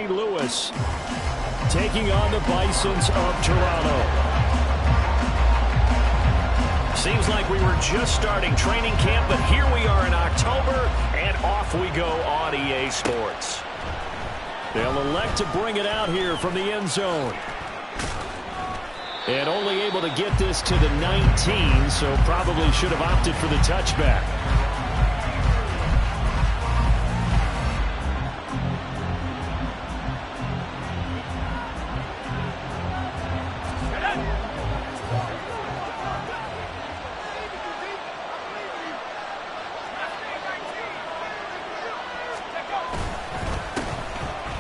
Louis taking on the Bisons of Toronto. Seems like we were just starting training camp, but here we are in October, and off we go on EA Sports. They'll elect to bring it out here from the end zone. And only able to get this to the 19, so probably should have opted for the touchback.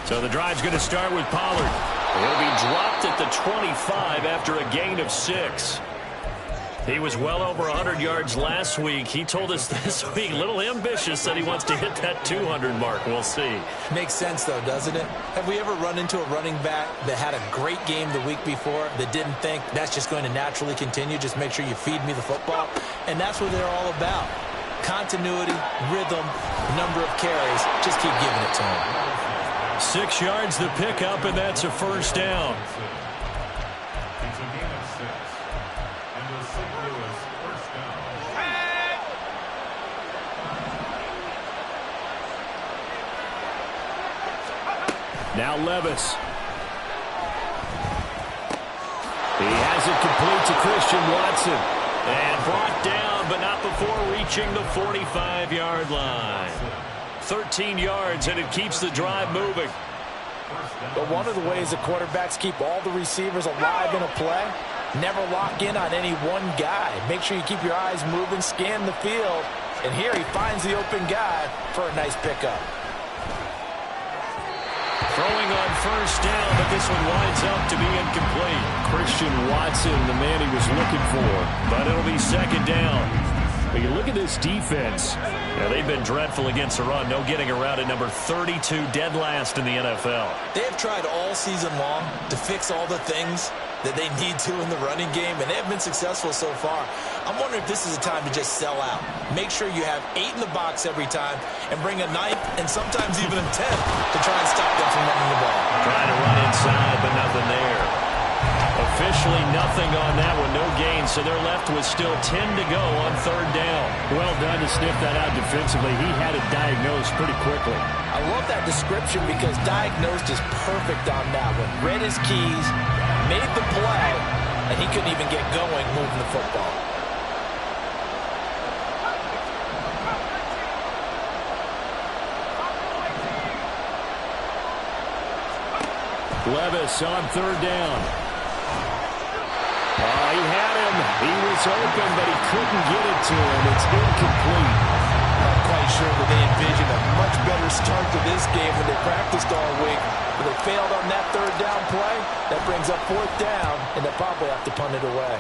So the drive's going to start with Pollard. He'll be dropped at the 25 after a gain of 6. He was well over 100 yards last week. He told us this week, a little ambitious, that he wants to hit that 200 mark. We'll see. Makes sense, though, doesn't it? Have we ever run into a running back that had a great game the week before that didn't think that's just going to naturally continue? Just make sure you feed me the football. And that's what they're all about. Continuity, rhythm, number of carries. Just keep giving it to him. 6 yards the pickup, and that's a first down. It's a gain of 6. And the St. Louis first down. Now Levis. He has it complete to Christian Watson. And brought down, but not before reaching the 45-yard line. 13 yards, and it keeps the drive moving. But one of the ways the quarterbacks keep all the receivers alive in a play, never lock in on any one guy. Make sure you keep your eyes moving, scan the field. And here he finds the open guy for a nice pickup. Throwing on first down, but this one winds up to be incomplete. Christian Watson, the man he was looking for. But it'll be second down. But you look at this defense. Yeah, they've been dreadful against the run. No getting around at number 32, dead last in the NFL. They have tried all season long to fix all the things that they need to in the running game, and they have been successful so far. I'm wondering if this is a time to just sell out. Make sure you have 8 in the box every time and bring a 9th and sometimes even a 10th to try and stop them from running the ball. Trying to run inside, but nothing there. Officially nothing on that one, no gain, so they're left with still 10 to go on third down. Well done to sniff that out defensively. He had it diagnosed pretty quickly. I love that description because diagnosed is perfect on that one. Read his keys, made the play, and he couldn't even get going moving the football. Levis on third down. Oh, he had him. He was open, but he couldn't get it to him. It's incomplete. Not quite sure that they envisioned a much better start to this game when they practiced all week. But they failed on that third down play. That brings up fourth down, and they'll probably have to punt it away.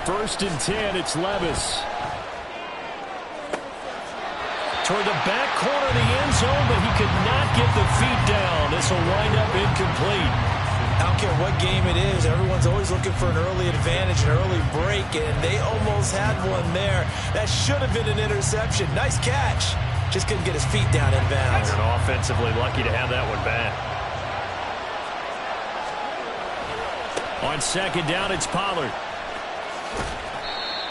First and 10, it's Levis. Toward the back corner of the end zone, but he could not get the feet down. This will wind up incomplete. I don't care what game it is. Everyone's always looking for an early advantage, an early break, and they almost had one there. That should have been an interception. Nice catch. Just couldn't get his feet down in bounds. And offensively lucky to have that one back. On second down, it's Pollard.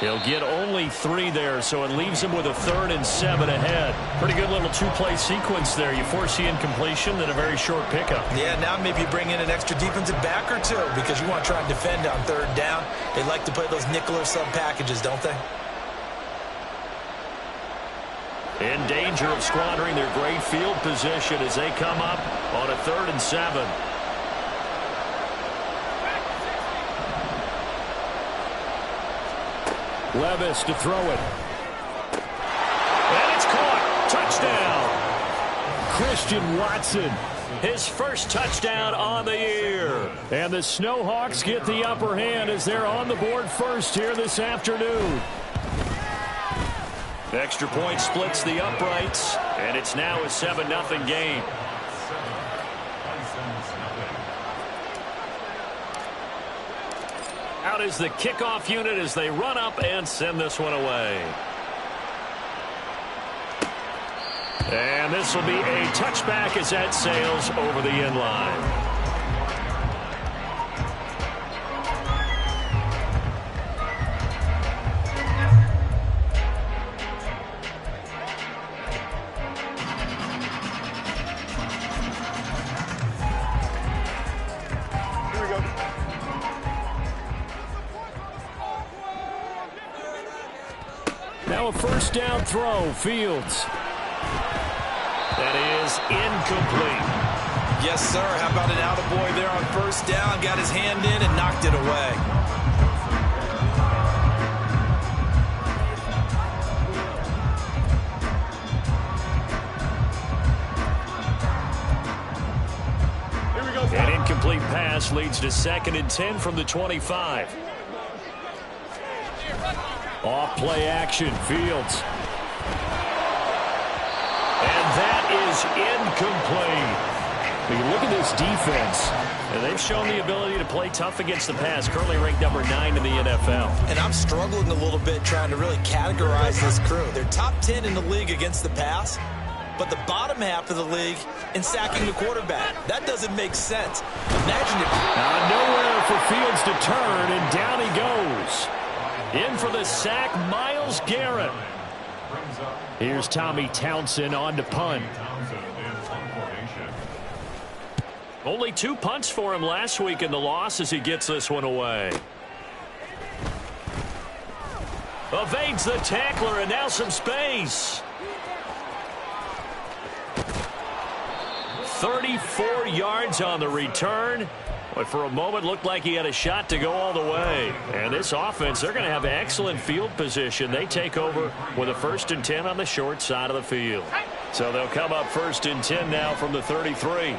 He'll get only 3 there, so it leaves him with a 3rd and 7 ahead. Pretty good little 2-play sequence there. You force the incompletion, then a very short pickup. Yeah, now maybe you bring in an extra defensive back or 2 because you want to try and defend on third down. They like to play those nickel or sub packages, don't they? In danger of squandering their great field position as they come up on a 3rd and 7. Levis to throw it. And it's caught. Touchdown. Christian Watson his first touchdown on the year. And the Snowhawks get the upper hand as they're on the board first here this afternoon. The extra point splits the uprights, and it's now a 7-0 game. Out is the kickoff unit as they run up and send this one away. And this will be a touchback as that sails over the end line. Now a first down throw, Fields. That is incomplete. Yes, sir. How about an attaboy there on first down? Got his hand in and knocked it away. Here we go. An incomplete pass leads to 2nd and 10 from the 25. Off play action, Fields. And that is incomplete. When you look at this defense, and they've shown the ability to play tough against the pass, currently ranked number 9 in the NFL. And I'm struggling a little bit trying to really categorize this crew. They're top 10 in the league against the pass, but the bottom half of the league in sacking the quarterback. That doesn't make sense. Imagine if... Nowhere for Fields to turn, and down he goes. In for the sack, Myles Garrett. Here's Tommy Townsend on to punt. Only 2 punts for him last week in the loss as he gets this one away. Evades the tackler, and now some space. 34 yards on the return. But for a moment, looked like he had a shot to go all the way. And this offense, they're going to have excellent field position. They take over with a 1st and 10 on the short side of the field. So they'll come up 1st and 10 now from the 33.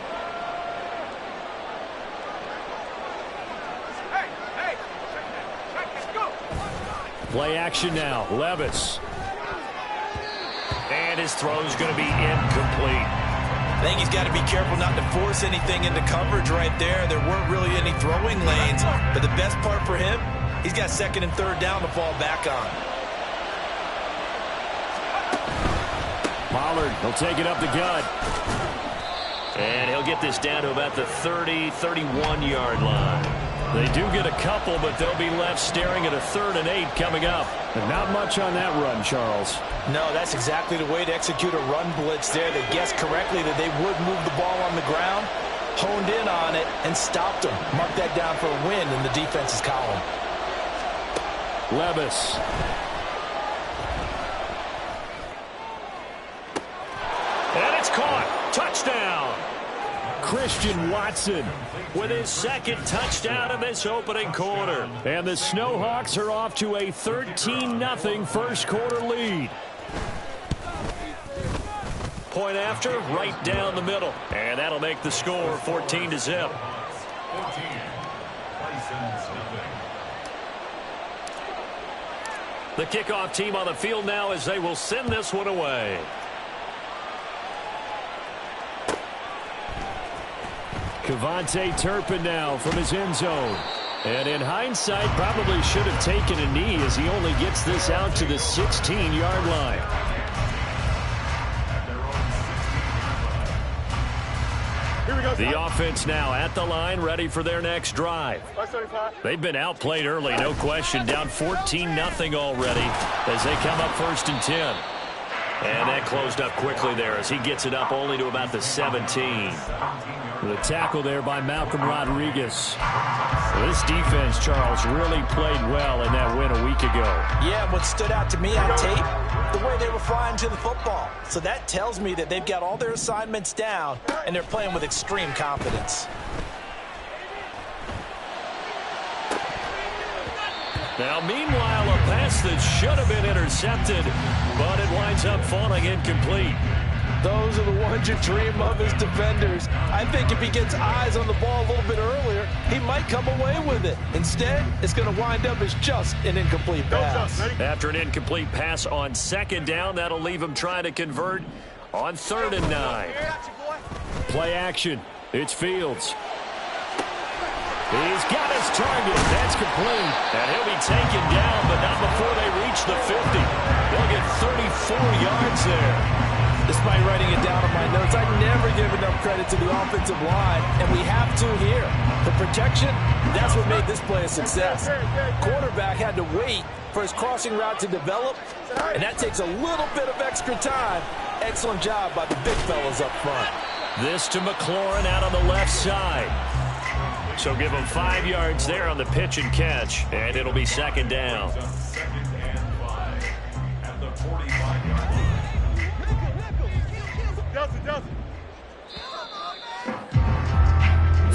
Play action now. Levis. And his throw's going to be incomplete. I think he's got to be careful not to force anything into coverage right there. There weren't really any throwing lanes, but the best part for him, he's got 2nd and 3rd down to fall back on. Pollard, he'll take it up the gut. And he'll get this down to about the 30, 31-yard line. They do get a couple, but they'll be left staring at a 3rd and 8 coming up. And not much on that run, Charles. No, that's exactly the way to execute a run blitz there. They guessed correctly that they would move the ball on the ground, honed in on it, and stopped them. Mark that down for a win in the defense's column. Levis. And it's caught. Touchdown. Christian Watson with his 2nd touchdown of this opening quarter. And the Snowhawks are off to a 13-0 first quarter lead. Point after, right down the middle. And that'll make the score 14-0. The kickoff team on the field now as they will send this one away. Kevontae Turpin now from his end zone. And in hindsight, probably should have taken a knee as he only gets this out to the 16-yard line. Here we go. The offense now at the line, ready for their next drive. They've been outplayed early, no question. Down 14-0 already as they come up 1st and 10. And that closed up quickly there as he gets it up only to about the 17. The tackle there by Malcolm Rodriguez. This defense, Charles, really played well in that win a week ago. Yeah, what stood out to me on tape, the way they were flying to the football. So that tells me that they've got all their assignments down, and they're playing with extreme confidence. Now, meanwhile, a pass that should have been intercepted, but it winds up falling incomplete. Those are the ones you dream of as defenders. I think if he gets eyes on the ball a little bit earlier, he might come away with it. Instead, it's going to wind up as just an incomplete pass. After an incomplete pass on second down, that'll leave him trying to convert on 3rd and 9. Play action. It's Fields. He's got his target. That's complete. And he'll be taken down, but not before they reach the 50. They'll get 34 yards there. Despite writing it down on my notes, I never give enough credit to the offensive line, and we have to here. The protection, that's what made this play a success. Quarterback had to wait for his crossing route to develop, and that takes a little bit of extra time. Excellent job by the big fellas up front. This to McLaurin out on the left side. So give him 5 yards there on the pitch and catch, and it'll be 2nd down.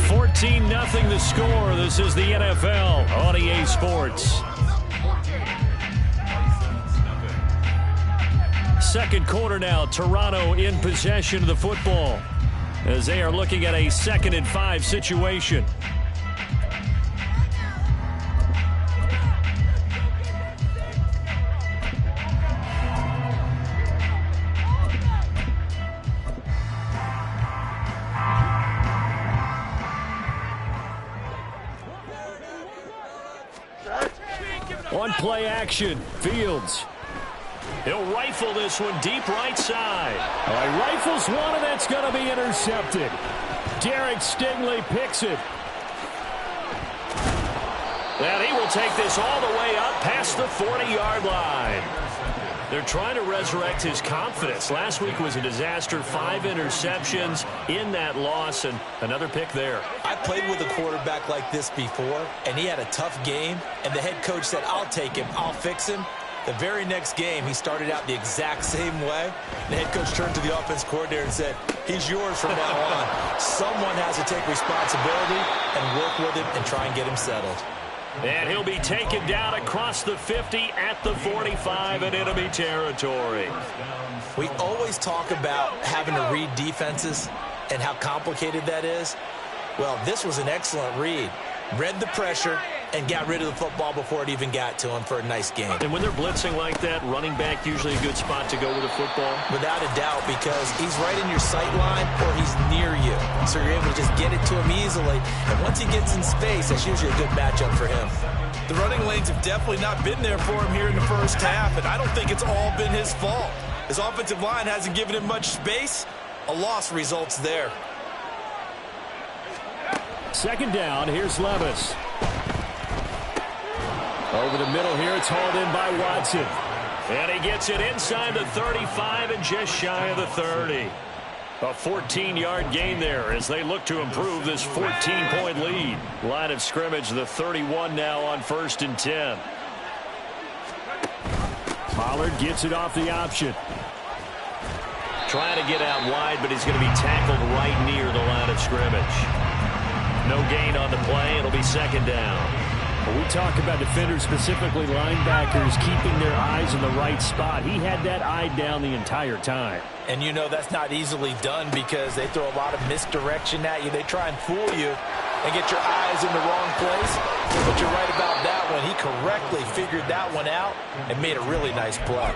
14-0 the score. This is the NFL on EA Sports. Second quarter now. Toronto in possession of the football as they are looking at a 2nd and 5 situation. On play action, Fields. He'll rifle this one deep right side. He rifles one, and that's going to be intercepted. Derek Stingley picks it. And he will take this all the way up past the 40-yard line. They're trying to resurrect his confidence. Last week was a disaster. 5 interceptions in that loss, and another pick there. I played with a quarterback like this before, and he had a tough game, and the head coach said, I'll take him, I'll fix him. The very next game, he started out the exact same way. The head coach turned to the offense coordinator and said, he's yours from now on. Someone has to take responsibility and work with him and try and get him settled. And he'll be taken down across the 50 at the 45 and enemy territory. We always talk about having to read defenses and how complicated that is. Well, this was an excellent read. Read the pressure and got rid of the football before it even got to him for a nice game. And when they're blitzing like that, running back usually a good spot to go with the football? Without a doubt, because he's right in your sight line or he's near you. So you're able to just get it to him easily. And once he gets in space, that's usually a good matchup for him. The running lanes have definitely not been there for him here in the first half, and I don't think it's all been his fault. His offensive line hasn't given him much space. A loss results there. 2nd down, here's Levis. Over the middle here, it's hauled in by Watson. And he gets it inside the 35 and just shy of the 30. A 14-yard gain there as they look to improve this 14-point lead. Line of scrimmage, the 31 now on 1st and 10. Pollard gets it off the option. Trying to get out wide, but he's going to be tackled right near the line of scrimmage. No gain on the play. It'll be 2nd down. When we talk about defenders, specifically linebackers, keeping their eyes in the right spot, he had that eye down the entire time. And you know that's not easily done because they throw a lot of misdirection at you. They try and fool you and get your eyes in the wrong place. But you're right about that one. He correctly figured that one out and made a really nice play.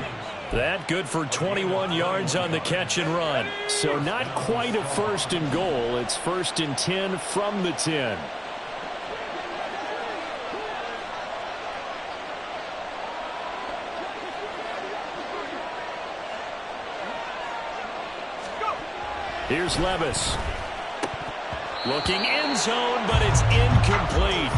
That good for 21 yards on the catch and run. So not quite a 1st and goal. It's 1st and 10 from the 10. Here's Levis. Looking end zone, but it's incomplete.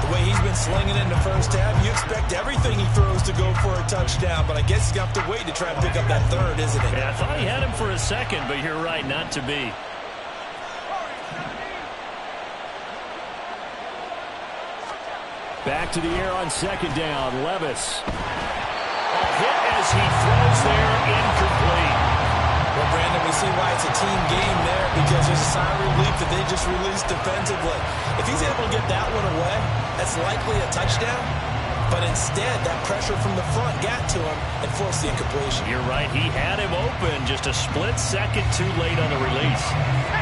The way he's been slinging in the first half, you expect everything he throws to go for a touchdown, but I guess he's going to have to wait to try and pick up that 3rd, isn't it? Yeah, I thought he had him for a second, but you're right, not to be. Back to the air on 2nd down, Levis. A hit as he throws there, incomplete. Well, Brandon, we see why it's a team game there because there's a sign of relief that they just released defensively. If he's able to get that one away, that's likely a touchdown. But instead, that pressure from the front got to him and forced the incompletion. You're right. He had him open just a split second too late on the release.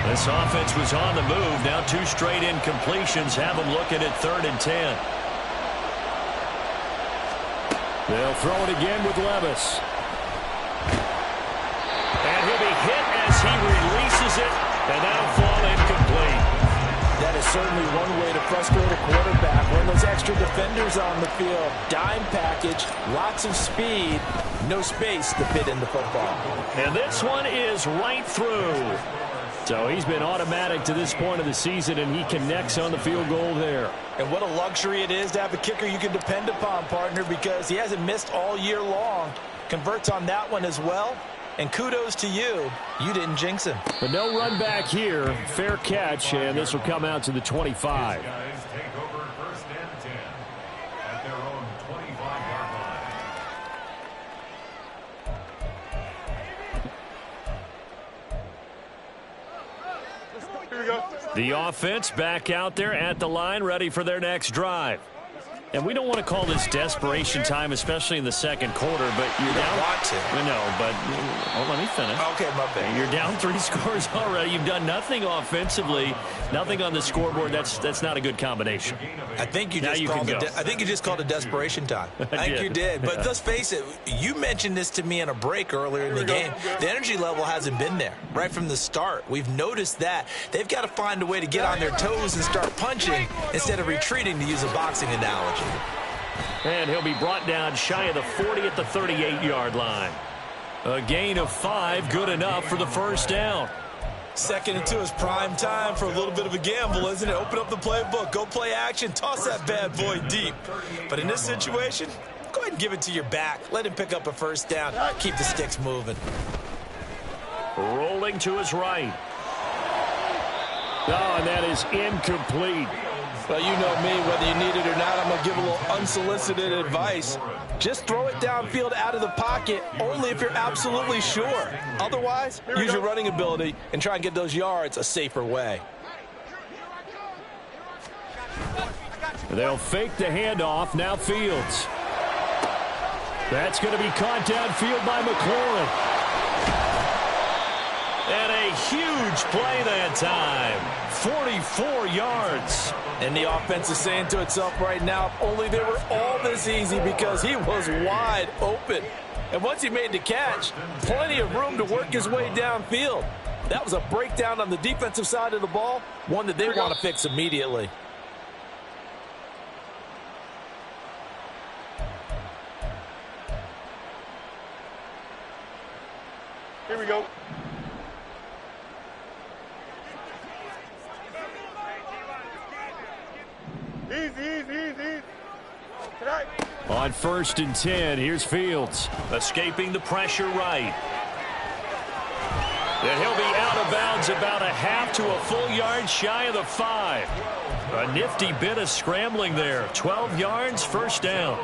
This offense was on the move. Now 2 straight incompletions have him looking at 3rd and 10. They'll throw it again with Levis. And he'll be hit as he releases it, and that'll fall incomplete. That is certainly one way to frustrate a quarterback. When those extra defenders on the field, dime package, lots of speed, no space to fit in the football. And this one is right through. So he's been automatic to this point of the season, and he connects on the field goal there. And what a luxury it is to have a kicker you can depend upon, partner, because he hasn't missed all year long. Converts on that one as well. And kudos to you. You didn't jinx him. But no run back here. Fair catch, and this will come out to the 25. Guys take over 1st and 10 at their own 25-yard line. Here we go. The offense back out there at the line, ready for their next drive. And we don't want to call this desperation time, especially in the second quarter, but you're down. Want to. I know, but let me finish. Okay, my bad. You're down 3 scores already. You've done nothing offensively, nothing on the scoreboard. That's not a good combination. I think you just called it desperation time. I think you did. But let's face it, you mentioned this to me in a break earlier in the game. The energy level hasn't been there right from the start. We've noticed that. They've got to find a way to get on their toes and start punching instead of retreating, to use a boxing analogy. And he'll be brought down shy of the 40 at the 38-yard line. A gain of 5, good enough for the first down. 2nd and 2 is prime time for a little bit of a gamble, isn't it? Open up the playbook, go play action, toss that bad boy deep. But in this situation, go ahead and give it to your back. Let him pick up a first down. Keep the sticks moving. Rolling to his right. Oh, and that is incomplete. Well, you know me, whether you need it or not, I'm going to give a little unsolicited advice. Just throw it downfield out of the pocket, only if you're absolutely sure. Otherwise, use your running ability and try and get those yards a safer way. They'll fake the handoff. Now Fields. That's going to be caught downfield by McLaurin. And a huge play that time. 44 yards. And the offense is saying to itself right now, if only they were all this easy, because he was wide open. And once he made the catch, plenty of room to work his way downfield. That was a breakdown on the defensive side of the ball, one that they want to fix immediately. Here we go. Easy. Tonight. On 1st and 10, here's Fields. Escaping the pressure right. And he'll be out of bounds about a half to a full yard shy of the 5. A nifty bit of scrambling there. 12 yards, first down.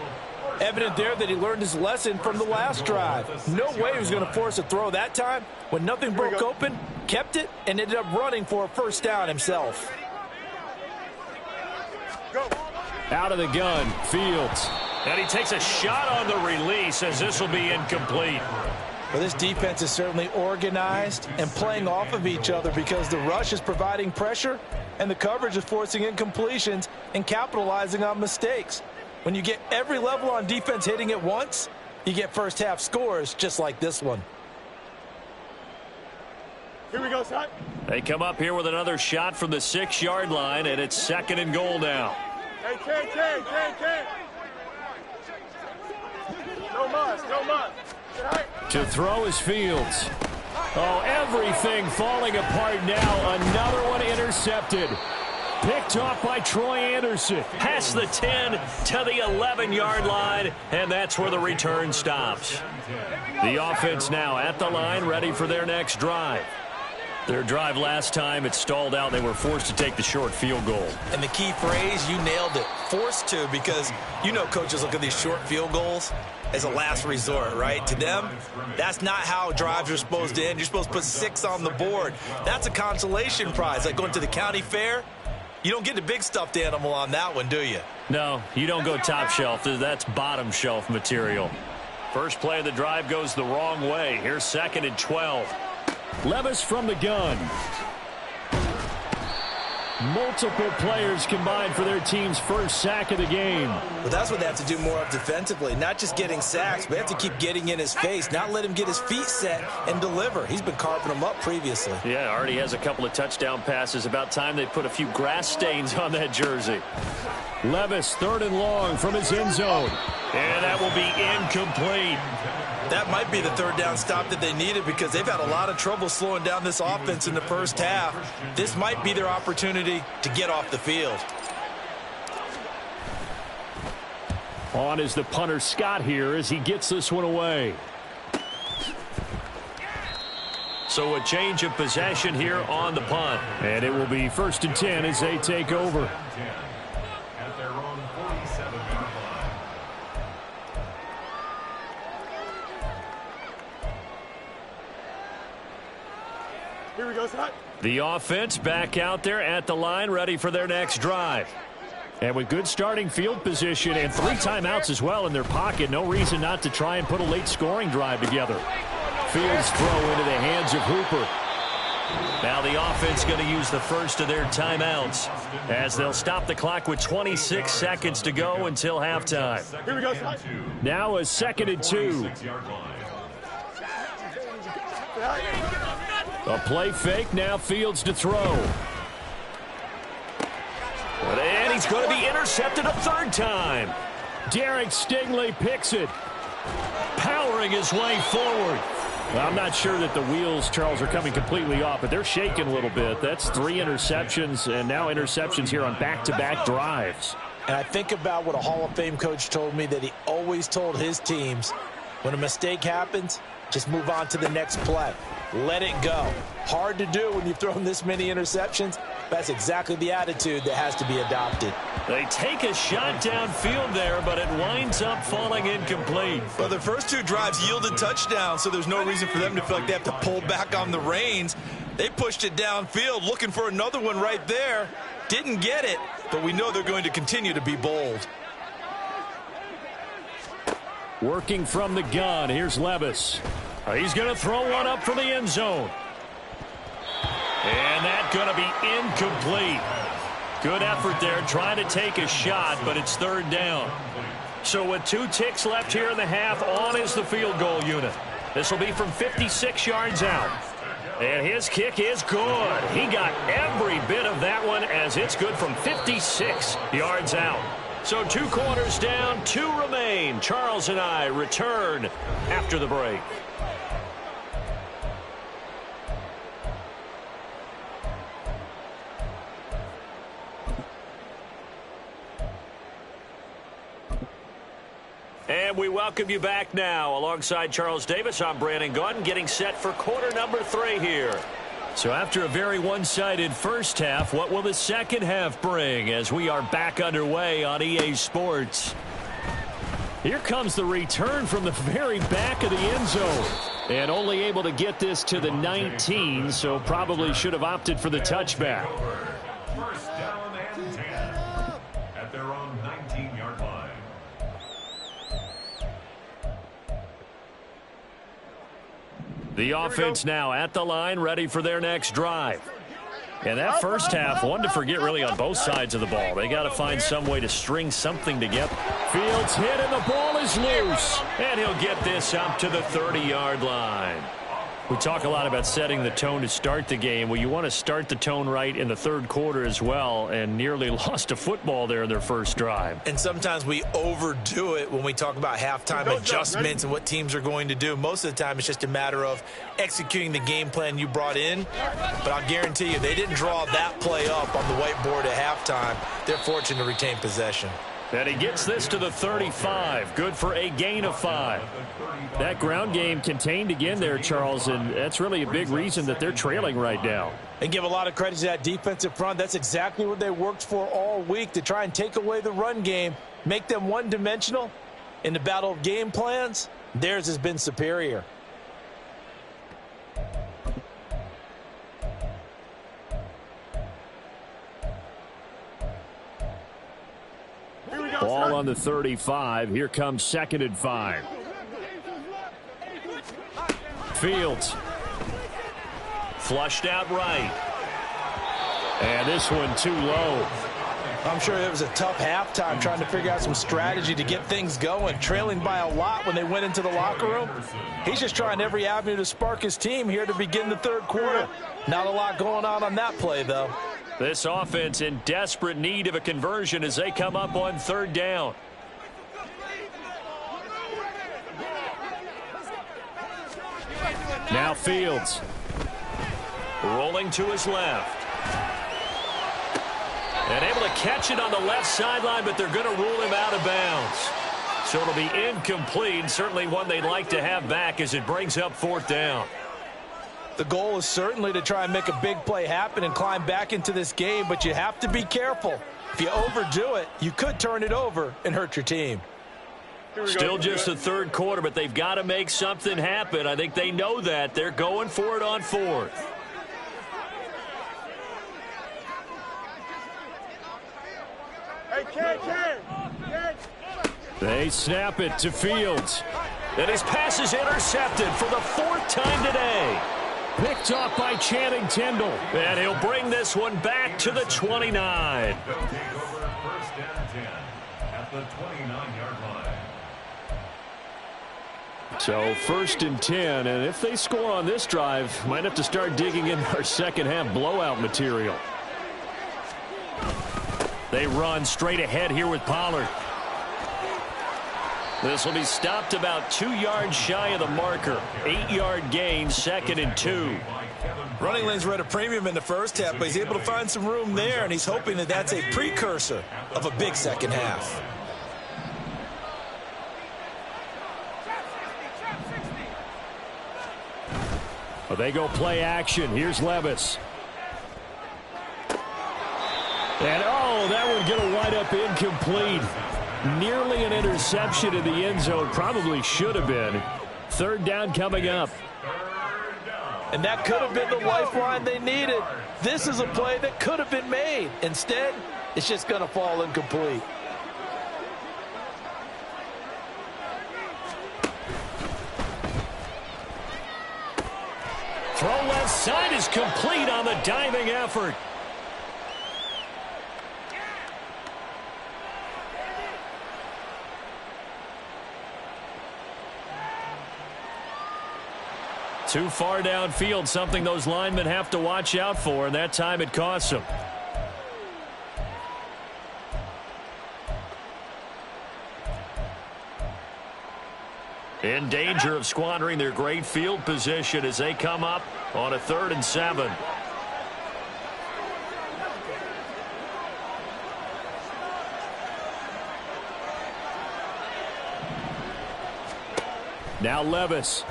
Evident there that he learned his lesson from the last drive. No way he was going to force a throw that time. When nothing broke open, kept it, and ended up running for a first down himself. Go. Out of the gun, Fields. And he takes a shot on the release as this will be incomplete. Well, this defense is certainly organized and playing off of each other, because the rush is providing pressure and the coverage is forcing incompletions and capitalizing on mistakes. When you get every level on defense hitting at once, you get first half scores just like this one. Here we go, son. They come up here with another shot from the 6-yard line, and it's 2nd and goal now. Hey, Ken. No muss. To throw is Fields. Oh, everything falling apart now. Another one intercepted. Picked off by Troy Anderson. Past the 10 to the 11-yard line, and that's where the return stops. The offense now at the line, ready for their next drive. Their drive last time, it stalled out. They were forced to take the short field goal. And the key phrase, you nailed it, forced to, because you know coaches look at these short field goals as a last resort, right? To them, that's not how drives are supposed to end. You're supposed to put 6 on the board. That's a consolation prize, like going to the county fair. You don't get the big stuffed animal on that one, do you? No, you don't go top shelf. That's bottom shelf material. First play of the drive goes the wrong way. Here's 2nd and 12. Levis from the gun. Multiple players combined for their team's first sack of the game. But that's what they have to do more of defensively. Not just getting sacks, but they have to keep getting in his face, not let him get his feet set and deliver. He's been carving them up previously. Yeah, already has a couple of touchdown passes. About time they put a few grass stains on that jersey. Levis, 3rd and long from his end zone. And that will be incomplete. That might be the 3rd down stop that they needed because they've had a lot of trouble slowing down this offense in the first half. This might be their opportunity to get off the field. On is the punter Scott here as he gets this one away. So a change of possession here on the punt. And it will be 1st and 10 as they take over. At their own 47-yard line. Here we go, son. The offense back out there at the line, ready for their next drive. And with good starting field position and 3 timeouts as well in their pocket, no reason not to try and put a late scoring drive together. Fields throw into the hands of Hooper. Now the offense going to use the first of their timeouts as they'll stop the clock with 26 seconds to go until halftime. Here we go, son. Now a 2nd and 2. A play fake, now Fields to throw. And he's going to be intercepted a 3rd time. Derek Stingley picks it, powering his way forward. Well, I'm not sure that the wheels, Charles, are coming completely off, but they're shaking a little bit. That's 3 interceptions, and now interceptions here on back-to-back drives. And I think about what a Hall of Fame coach told me that he always told his teams, when a mistake happens, just move on to the next play. Let it go. Hard to do when you've thrown this many interceptions. That's exactly the attitude that has to be adopted. They take a shot downfield there, but it winds up falling incomplete. Well, their first 2 drives yielded touchdowns, so there's no reason for them to feel like they have to pull back on the reins. They pushed it downfield, looking for another one right there. Didn't get it, but we know they're going to continue to be bold. Working from the gun, here's Levis. He's going to throw one up for the end zone. And that's going to be incomplete. Good effort there, trying to take a shot, but it's 3rd down. So with 2 ticks left here in the half, on is the field goal unit. This will be from 56 yards out. And his kick is good. He got every bit of that one as it's good from 56 yards out. So 2 quarters down, 2 remain. Charles and I return after the break. And we welcome you back now. Alongside Charles Davis, I'm Brandon Gaudin, getting set for quarter number 3 here. So after a very one-sided first half, what will the second half bring as we are back underway on EA Sports? Here comes the return from the very back of the end zone. And only able to get this to the 19, so probably should have opted for the touchback. First down and 10 at their own 19-yard line. The offense now at the line, ready for their next drive. And that first half, one to forget really on both sides of the ball. They got to find some way to string something together. Fields hit and the ball is loose. And he'll get this up to the 30-yard line. We talk a lot about setting the tone to start the game. Well, you want to start the tone right in the 3rd quarter as well, and nearly lost a football there in their first drive. And sometimes we overdo it when we talk about halftime adjustments and what teams are going to do. Most of the time, it's just a matter of executing the game plan you brought in. But I'll guarantee you, they didn't draw that play up on the whiteboard at halftime. They're fortunate to retain possession. And he gets this to the 35. Good for a gain of 5. That ground game contained again there, Charles, and that's really a big reason that they're trailing right now. And give a lot of credit to that defensive front. That's exactly what they worked for all week, to try and take away the run game, make them one-dimensional. In the battle of game plans, theirs has been superior. the 35. Here comes 2nd and 5. Fields. Flushed out right. And this one too low. I'm sure it was a tough halftime trying to figure out some strategy to get things going, trailing by a lot when they went into the locker room. He's just trying every avenue to spark his team here to begin the 3rd quarter. Not a lot going on that play, though. This offense in desperate need of a conversion as they come up on 3rd down. Now Fields. Rolling to his left. And able to catch it on the left sideline, but they're going to rule him out of bounds. So it'll be incomplete. Certainly one they'd like to have back as it brings up 4th down. The goal is certainly to try and make a big play happen and climb back into this game, but you have to be careful. If you overdo it, you could turn it over and hurt your team. Still just the 3rd quarter, but they've got to make something happen. I think they know that. They're going for it on 4th. They snap it to Fields. And his pass is intercepted for the 4th time today. Picked off by Channing Tindall. And he'll bring this one back to the 29. They'll take over 1st and 10 at the 29-yard line. So 1st and 10, and if they score on this drive, might have to start digging in our second-half blowout material. They run straight ahead here with Pollard. This will be stopped about 2 yards shy of the marker. 8-yard gain, 2nd and 2. Running lanes were at a premium in the first half, but he's able to find some room there, and he's hoping that that's a precursor of a big second half. Well, they go play action. Here's Levis. And, oh, that one going to wind up incomplete. Nearly an interception in the end zone. Probably should have been. 3rd down coming up. And that could have been the lifeline they needed. This is a play that could have been made. Instead, it's just going to fall incomplete. Throw left side is complete on the diving effort. Too far downfield, something those linemen have to watch out for, and that time it costs them. In danger of squandering their great field position as they come up on a 3rd and 7. Now Levis.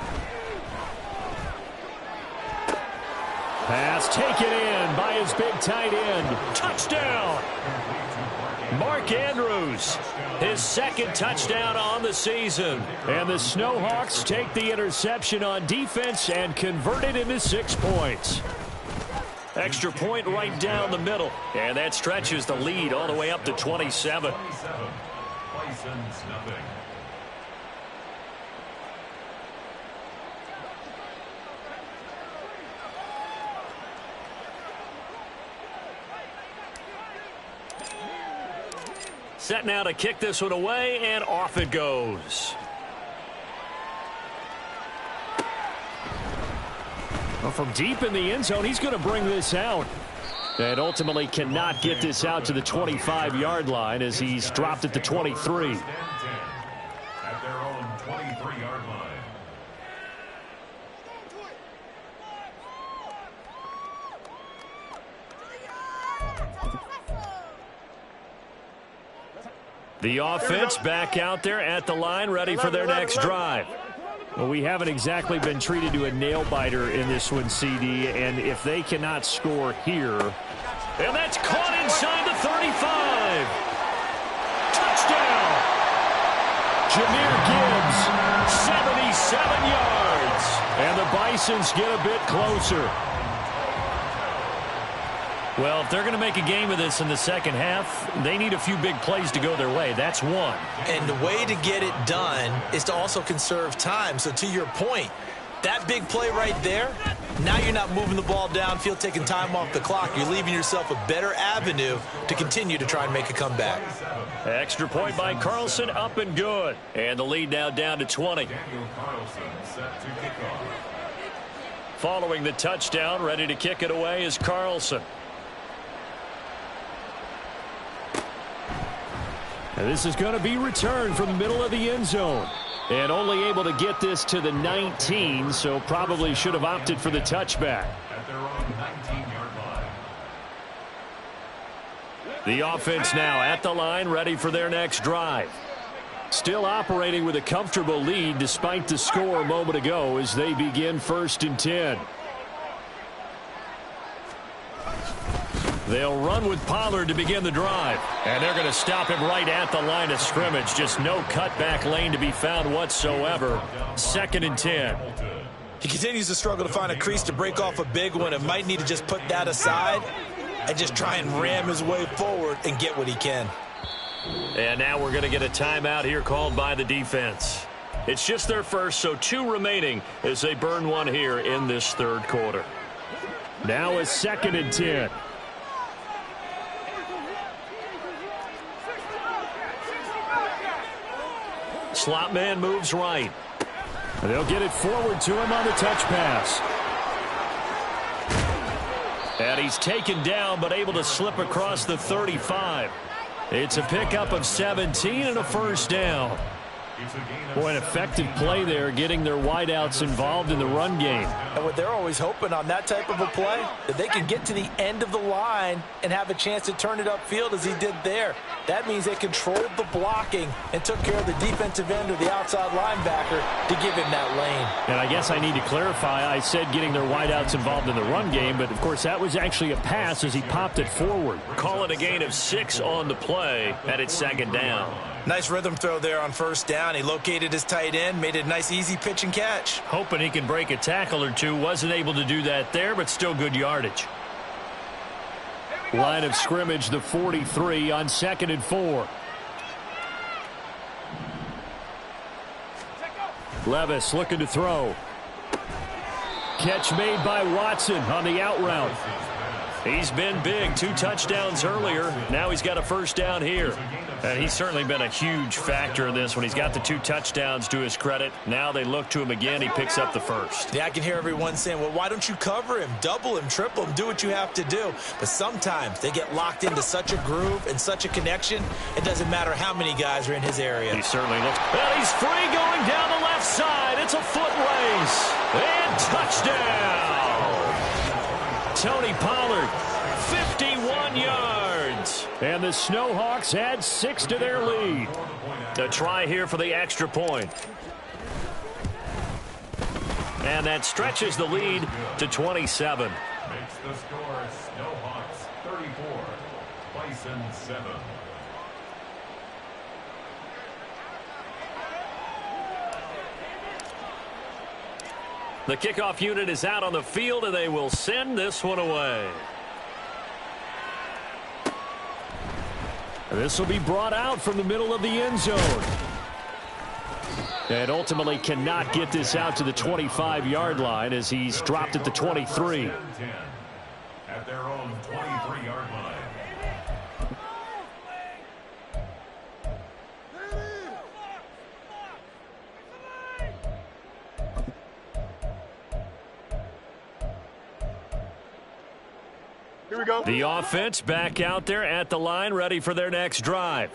Pass taken in by his big tight end. Touchdown! Mark Andrews, his 2nd touchdown on the season. And the Snowhawks take the interception on defense and convert it into 6 points. Extra point right down the middle. And that stretches the lead all the way up to 27. Bison's nothing. Set now to kick this one away, and off it goes. Well, from deep in the end zone, he's going to bring this out. And ultimately cannot get this out to the 25-yard line as he's dropped at the 23. At their own 23-yard line. The offense back out there at the line, ready for their next drive. Well, we haven't exactly been treated to a nail-biter in this one, CD, and if they cannot score here. And that's caught inside the 35. Touchdown! Jahmyr Gibbs, 77 yards. And the Bisons get a bit closer. Well, if they're going to make a game of this in the second half, they need a few big plays to go their way. That's one. And the way to get it done is to also conserve time. So to your point, that big play right there, now you're not moving the ball downfield, taking time off the clock. You're leaving yourself a better avenue to continue to try and make a comeback. Extra point by Carlson, up and good. And the lead now down to 20. Following the touchdown, ready to kick it away is Carlson. And this is going to be returned from the middle of the end zone. And only able to get this to the 19, so probably should have opted for the touchback. At their own 19-yard line. The offense now at the line, ready for their next drive. Still operating with a comfortable lead despite the score a moment ago as they begin 1st and 10. They'll run with Pollard to begin the drive. And they're going to stop him right at the line of scrimmage. Just no cutback lane to be found whatsoever. 2nd and 10. He continues to struggle to find a crease to break off a big one and might need to just put that aside and just try and ram his way forward and get what he can. And now we're going to get a timeout here called by the defense. It's just their first, so 2 remaining as they burn one here in this 3rd quarter. Now a 2nd and 10. Slot man moves right. They'll get it forward to him on the touch pass. And he's taken down but able to slip across the 35. It's a pickup of 17 and a 1st down. Boy, an effective play there, getting their wideouts involved in the run game. And what they're always hoping on that type of a play, that they can get to the end of the line and have a chance to turn it upfield as he did there. That means they controlled the blocking and took care of the defensive end or the outside linebacker to give him that lane. And I guess I need to clarify, I said getting their wideouts involved in the run game, but of course that was actually a pass as he popped it forward. Call it a gain of 6 on the play, and it's 2nd down. Nice rhythm throw there on 1st down. He located his tight end, made it a nice easy pitch and catch. Hoping he can break a tackle or two. Wasn't able to do that there, but still good yardage. Line of scrimmage, the 43 on 2nd and 4. Levis looking to throw. Catch made by Watson on the out route. He's been big. 2 touchdowns earlier. Now he's got a 1st down here. And he's certainly been a huge factor in this when he's got the 2 touchdowns to his credit. Now they look to him again. He picks up the 1st. Yeah, I can hear everyone saying, well, why don't you cover him? Double him, triple him, do what you have to do. But sometimes they get locked into such a groove and such a connection, it doesn't matter how many guys are in his area. He certainly looks. Well, he's free going down the left side. It's a foot race. And touchdown. Tony Pollard, 51 yards. And the Snowhawks add 6 to their lead. A try here for the extra point. And that stretches the lead to 27. Makes the score Snowhawks 34, Bison 7. The kickoff unit is out on the field, and they will send this one away. This will be brought out from the middle of the end zone. And ultimately cannot get this out to the 25-yard line as he's dropped at the 23. At their own 23-yard line. Here we go. The offense back out there at the line, ready for their next drive.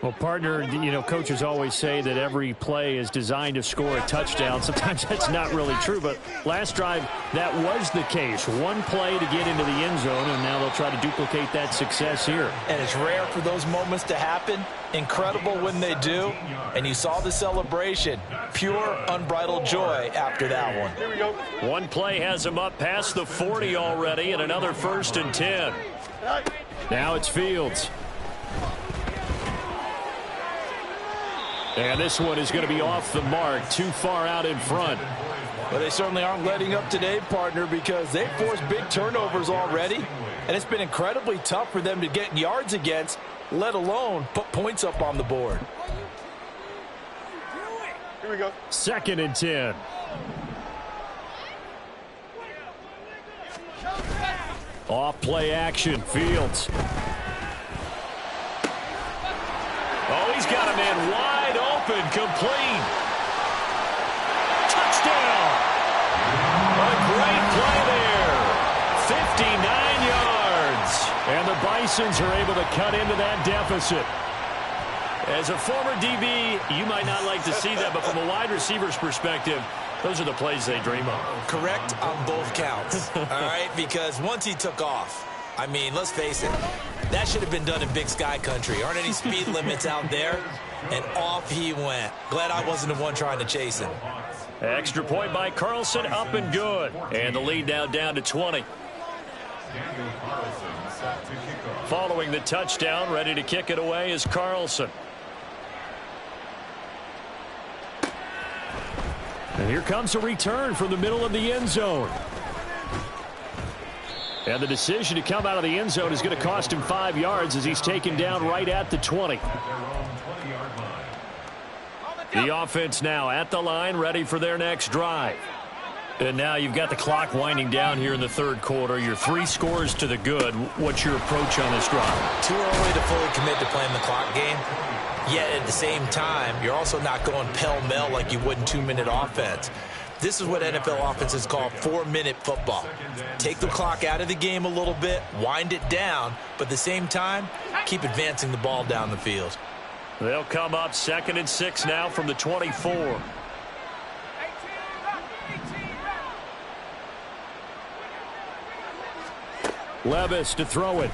Well, partner, you know, coaches always say that every play is designed to score a touchdown. Sometimes that's not really true, but last drive, that was the case. One play to get into the end zone, and now they'll try to duplicate that success here. And it's rare for those moments to happen. Incredible when they do. And you saw the celebration. Pure, unbridled joy after that one. Here we go. One play has him up past the 40 already, and another 1st and 10. Now it's Fields. And this one is going to be off the mark, too far out in front. But they certainly aren't letting up today, partner, because they forced big turnovers already. And it's been incredibly tough for them to get yards against, let alone put points up on the board. Here we go. 2nd and 10. Off play action. Fields. Oh, he's got a man wide open. Complete. Touchdown. A great play there. 59 yards. And the Bisons are able to cut into that deficit. As a former DB, you might not like to see that, but from a wide receiver's perspective, those are the plays they dream of. Correct on both counts, all right? Because once he took off, I mean, let's face it, that should have been done in Big Sky country. Aren't any speed limits out there? And off he went. Glad I wasn't the one trying to chase him. Extra point by Carlson, up and good. And the lead now down to 20. Following the touchdown, ready to kick it away is Carlson. And here comes a return from the middle of the end zone. And the decision to come out of the end zone is going to cost him 5 yards as he's taken down right at the 20. The offense now at the line, ready for their next drive. And now you've got the clock winding down here in the 3rd quarter. You're 3 scores to the good. What's your approach on this drive? Too early to fully commit to playing the clock game. Yet at the same time, you're also not going pell-mell like you would in 2-minute offense. This is what NFL offenses call 4-minute football. Take the clock out of the game a little bit, wind it down, but at the same time, keep advancing the ball down the field. They'll come up 2nd and 6 now from the 24. Levis to throw it.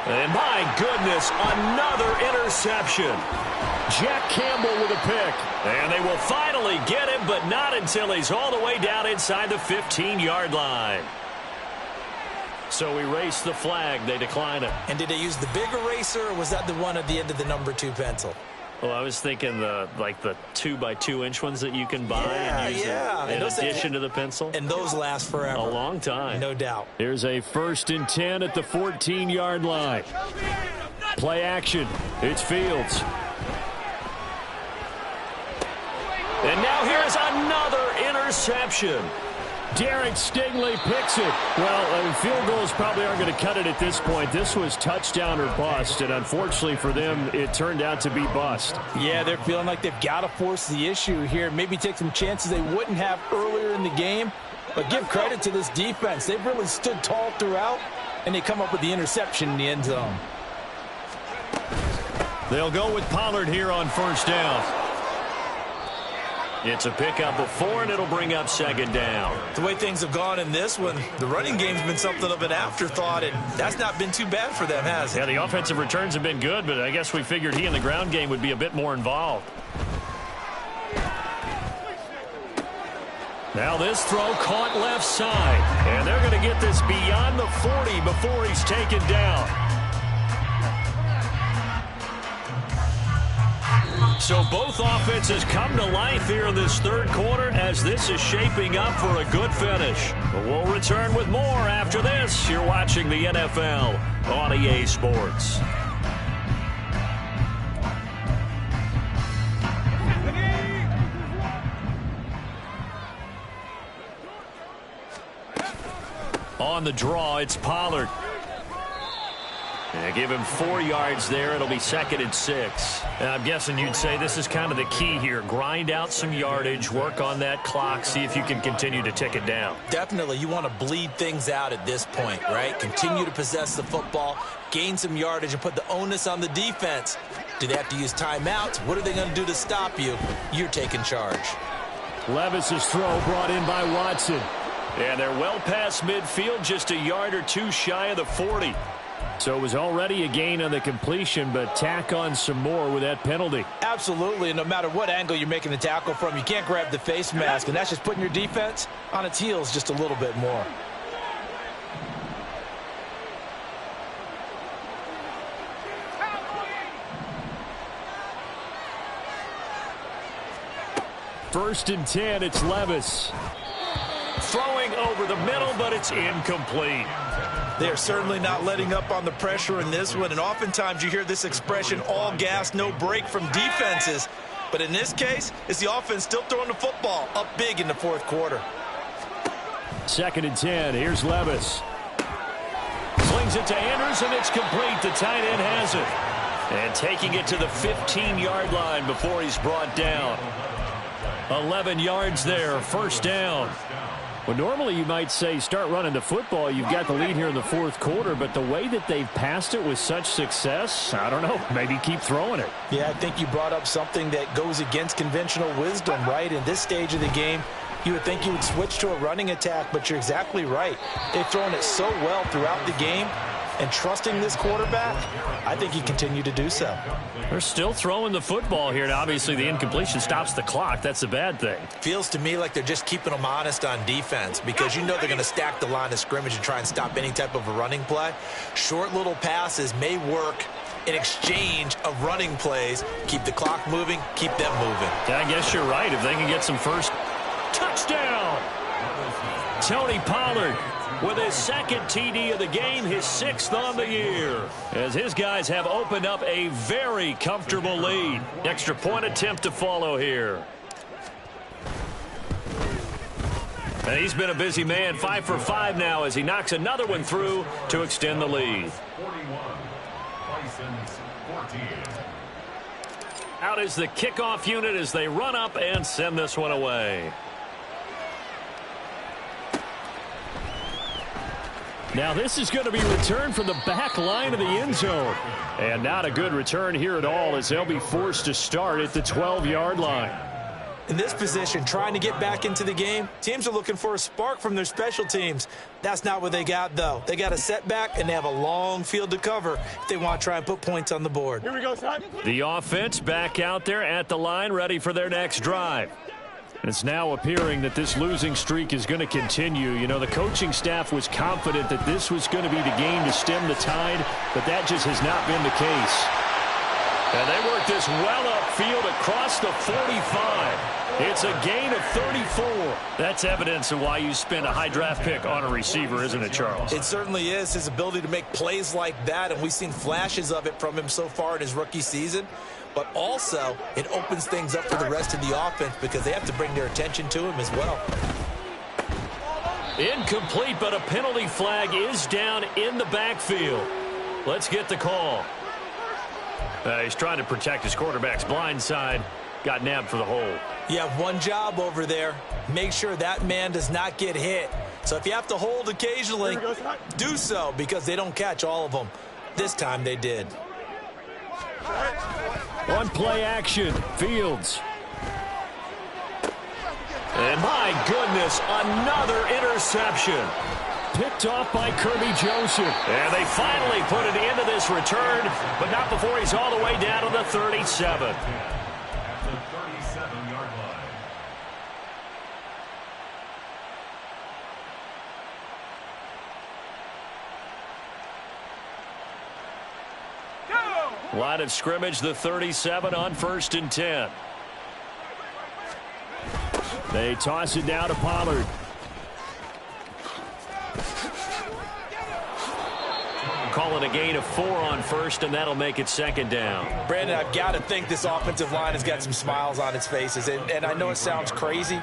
And my goodness, another interception. Jack Campbell with a pick. And they will finally get him, but not until he's all the way down inside the 15-yard line. So erase the flag. They decline it. And did they use the big eraser, or was that the one at the end of the number 2 pencil? Well, I was thinking the 2x2-inch ones that you can buy and use in addition to the pencil. And those last forever. A long time. No doubt. Here's a 1st and 10 at the 14-yard line. Play action. It's Fields. And now here's another interception. Derek Stingley picks it. Well, field goals probably aren't going to cut it at this point. This was touchdown or bust, and unfortunately for them, it turned out to be bust. Yeah, they're feeling like they've got to force the issue here. Maybe take some chances they wouldn't have earlier in the game. But give credit to this defense. They've really stood tall throughout, and they come up with the interception in the end zone. They'll go with Pollard here on 1st down. It's a pickup of 4, and it'll bring up 2nd down. The way things have gone in this one, the running game's been something of an afterthought, and that's not been too bad for them, has it? Yeah, the offensive returns have been good, but I guess we figured he in the ground game would be a bit more involved. Now this throw caught left side, and they're going to get this beyond the 40 before he's taken down. So both offenses come to life here in this 3rd quarter as this is shaping up for a good finish. We'll return with more after this. You're watching the NFL on EA Sports. On the draw, it's Pollard. And give him 4 yards there. It'll be 2nd and 6. And I'm guessing you'd say this is kind of the key here. Grind out some yardage, work on that clock, see if you can continue to tick it down. Definitely. You want to bleed things out at this point, right? Continue to possess the football, gain some yardage, and put the onus on the defense. Do they have to use timeouts? What are they going to do to stop you? You're taking charge. Levis's throw brought in by Watson. And they're well past midfield, just a yard or 2 shy of the 40. So it was already a gain on the completion, but tack on some more with that penalty. Absolutely, and no matter what angle you're making the tackle from, you can't grab the face mask, and that's just putting your defense on its heels just a little bit more. First and 10, it's Levis. Throwing over the middle, but it's incomplete. They're certainly not letting up on the pressure in this one, and oftentimes you hear this expression, all gas, no break from defenses. But in this case, it's the offense still throwing the football up big in the fourth quarter. 2nd and 10. Here's Levis. Slings it to Andrews, and it's complete. The tight end has it. And taking it to the 15-yard line before he's brought down. 11 yards there, 1st down. Well, normally you might say start running the football. You've got the lead here in the fourth quarter, but the way that they've passed it with such success, I don't know, maybe keep throwing it. Yeah, I think you brought up something that goes against conventional wisdom, right? In this stage of the game, you would think you would switch to a running attack, but you're exactly right. They've thrown it so well throughout the game, and trusting this quarterback, I think he continued to do so. They're still throwing the football here, and obviously the incompletion stops the clock. That's a bad thing. Feels to me like they're just keeping them honest on defense because you know they're going to stack the line of scrimmage and try and stop any type of a running play. Short little passes may work in exchange of running plays. Keep the clock moving, keep them moving. Yeah, I guess you're right. If they can get some first touchdown. Tony Pollard with his 2nd TD of the game, his 6th on the year, as his guys have opened up a very comfortable lead. Extra point attempt to follow here. And he's been a busy man, 5 for 5 now as he knocks another one through to extend the lead. 41, Bison's 14. Out is the kickoff unit as they run up and send this one away. Now this is going to be returned from the back line of the end zone. And not a good return here at all as they'll be forced to start at the 12-yard line. In this position, trying to get back into the game, teams are looking for a spark from their special teams. That's not what they got, though. They got a setback, and they have a long field to cover if they want to try and put points on the board. Here we go, son. The offense back out there at the line, ready for their next drive. And it's now appearing that this losing streak is going to continue. You know, the coaching staff was confident that this was going to be the game to stem the tide, but that just has not been the case. And they work this well upfield across the 45. It's a gain of 34. That's evidence of why you spend a high draft pick on a receiver, isn't it, Charles? It certainly is. His ability to make plays like that, and we've seen flashes of it from him so far in his rookie season. But also, it opens things up for the rest of the offense because they have to bring their attention to him as well. Incomplete, but a penalty flag is down in the backfield. Let's get the call. He's trying to protect his quarterback's blind side. Got nabbed for the hole. You have one job over there. Make sure that man does not get hit. So if you have to hold occasionally, do so because they don't catch all of them. This time they did. On play action, Fields. And my goodness, another interception. Picked off by Kirby Joseph. And they finally put it into this return, but not before he's all the way down to the 37. At the 37-yard line. Line of scrimmage, the 37 on 1st and 10. They toss it down to Pollard. Calling a gain of 4 on 1st, and that'll make it 2nd down. Brandon, I've got to think this offensive line has got some smiles on its faces. And I know it sounds crazy,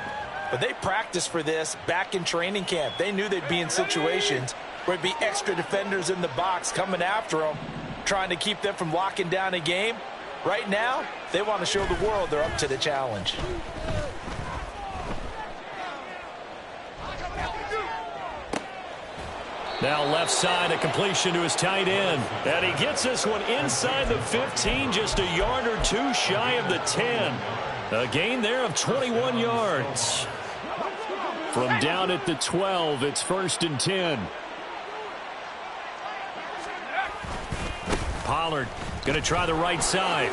but they practiced for this back in training camp. They knew they'd be in situations where there'd be extra defenders in the box coming after them, trying to keep them from locking down a game. Right now, they want to show the world they're up to the challenge. Now left side, a completion to his tight end. And he gets this one inside the 15, just a yard or two shy of the 10. A gain there of 21 yards. From down at the 12, it's 1st and 10. Pollard going to try the right side.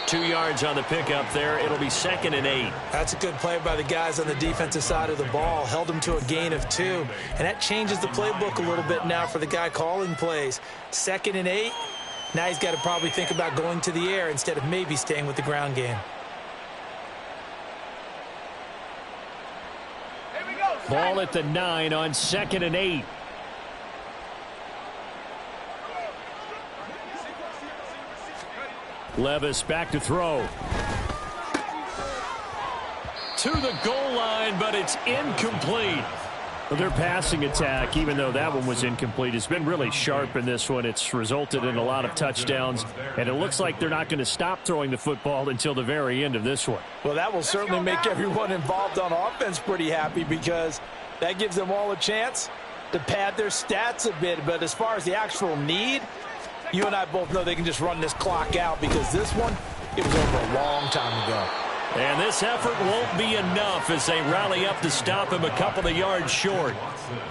2 yards on the pickup there. It'll be 2nd and 8. That's a good play by the guys on the defensive side of the ball. Held them to a gain of 2. And that changes the playbook a little bit now for the guy calling plays. 2nd and 8. Now he's got to probably think about going to the air instead of maybe staying with the ground game. Ball at the 9 on 2nd and 8. Levis back to throw. To the goal line, but it's incomplete. Well, their passing attack, even though that one was incomplete, has been really sharp in this one. It's resulted in a lot of touchdowns, and it looks like they're not going to stop throwing the football until the very end of this one. Well, that will certainly make everyone involved on offense pretty happy because that gives them all a chance to pad their stats a bit. But as far as the actual need, you and I both know they can just run this clock out because this one, it was over a long time ago. And this effort won't be enough as they rally up to stop him a couple of yards short.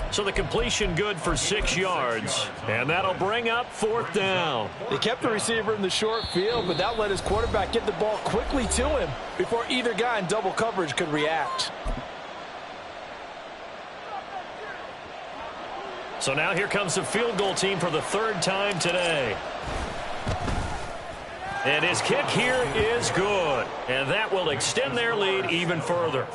So the completion good for 6 yards, and that'll bring up 4th down. They kept the receiver in the short field, but that let his quarterback get the ball quickly to him before either guy in double coverage could react. So now here comes the field goal team for the 3rd time today. And his kick here is good. And that will extend their lead even further.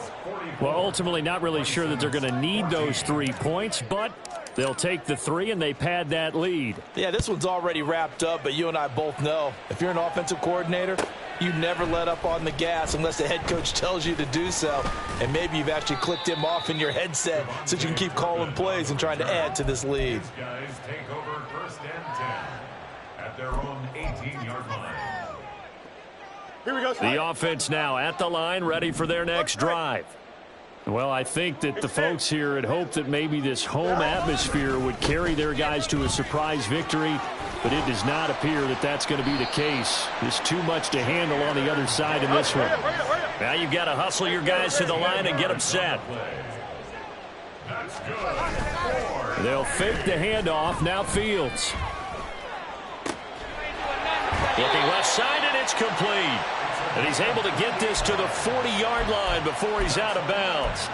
Well, ultimately not really sure that they're going to need those 3 points, but they'll take the 3 and they pad that lead. Yeah, this one's already wrapped up, but you and I both know if you're an offensive coordinator, you never let up on the gas unless the head coach tells you to do so. And maybe you've actually clicked him off in your headset so you can keep calling plays and trying to add to this lead. These guys take over 1st and 10 at their own 18-yard line. Here we go. The offense now at the line, ready for their next drive. Well, I think that the folks here had hoped that maybe this home atmosphere would carry their guys to a surprise victory, but it does not appear that that's going to be the case. There's too much to handle on the other side in this one. Now you've got to hustle your guys to the line and get them set. They'll fake the handoff. Now Fields. Looking left side, and it's complete. And he's able to get this to the 40-yard line before he's out of bounds.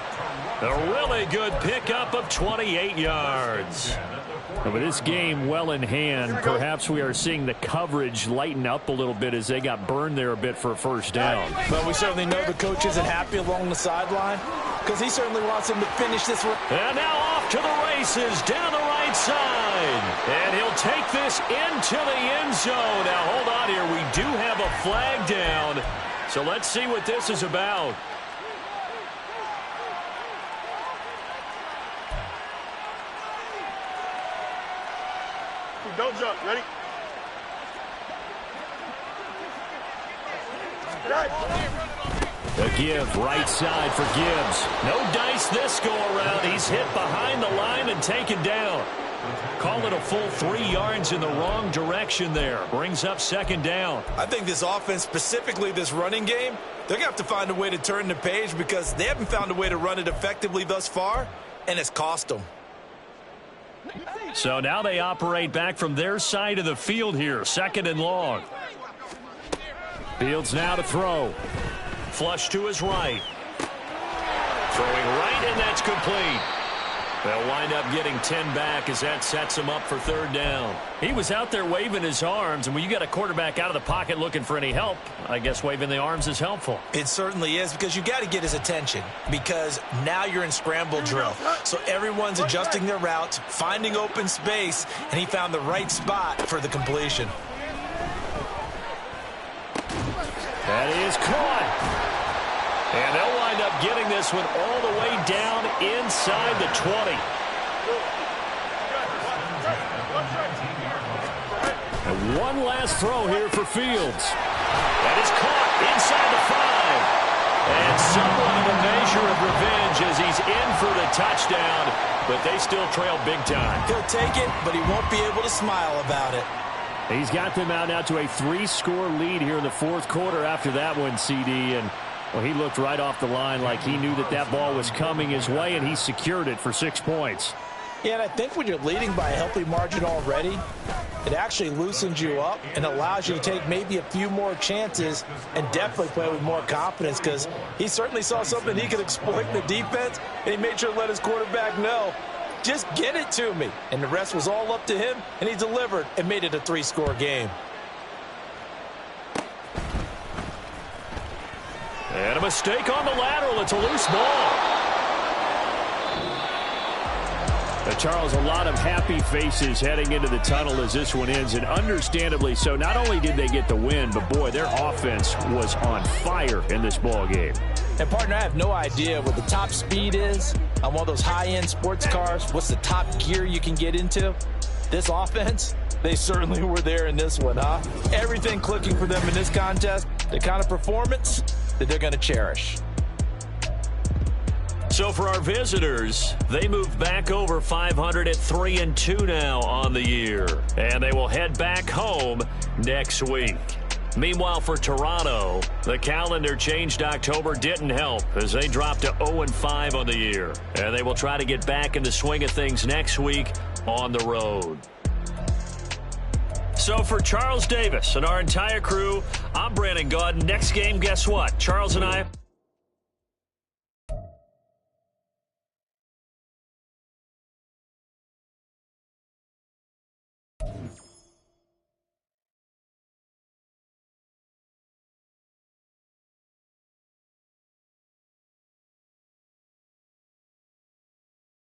A really good pickup of 28 yards. And with this game well in hand, perhaps we are seeing the coverage lighten up a little bit as they got burned there a bit for a 1st down. But we certainly know the coach isn't happy along the sideline because he certainly wants him to finish this one. And now off to the races down the right side. And he'll take this into the end zone. Now hold on here. We do have a flag down. So let's see what this is about. Don't jump. Ready? A give right side for Gibbs. No dice this go around. He's hit behind the line and taken down. Call it a full 3 yards in the wrong direction there. Brings up 2nd down. I think this offense, specifically this running game, they're going to have to find a way to turn the page because they haven't found a way to run it effectively thus far, and it's cost them. So now they operate back from their side of the field here. 2nd and long. Fields now to throw. Flush to his right. Throwing right, and that's complete. They'll wind up getting 10 back as that sets him up for 3rd down. He was out there waving his arms, and when you got a quarterback out of the pocket looking for any help, I guess waving the arms is helpful. It certainly is because you got to get his attention because now you're in scramble drill. So everyone's adjusting their routes, finding open space, and he found the right spot for the completion. That is caught. And they'll wind up getting this one all the way down inside the 20. And one last throw here for Fields. That is caught inside the 5. And somewhat of a measure of revenge as he's in for the touchdown, but they still trail big time. He'll take it, but he won't be able to smile about it. He's got them out now to a 3-score lead here in the 4th quarter after that one, CD. And well, he looked right off the line like he knew that that ball was coming his way, and he secured it for 6 points. Yeah, and I think when you're leading by a healthy margin already, it actually loosens you up and allows you to take maybe a few more chances and definitely play with more confidence because he certainly saw something he could exploit in the defense, and he made sure to let his quarterback know, just get it to me. And the rest was all up to him, and he delivered and made it a 3-score game. And a mistake on the lateral. It's a loose ball. Charles, a lot of happy faces heading into the tunnel as this one ends, and understandably so. Not only did they get the win, but, boy, their offense was on fire in this ball game. And, partner, I have no idea what the top speed is on one of those high-end sports cars. What's the top gear you can get into? This offense, they certainly were there in this one, huh? Everything clicking for them in this contest, the kind of performance that they're going to cherish. So for our visitors, they move back over 500 at 3-2 now on the year. And they will head back home next week. Meanwhile, for Toronto, the calendar changed October didn't help as they dropped to 0-5 on the year. And they will try to get back in the swing of things next week on the road. So for Charles Davis and our entire crew, I'm Brandon Gaudin. Next game, guess what? Charles and I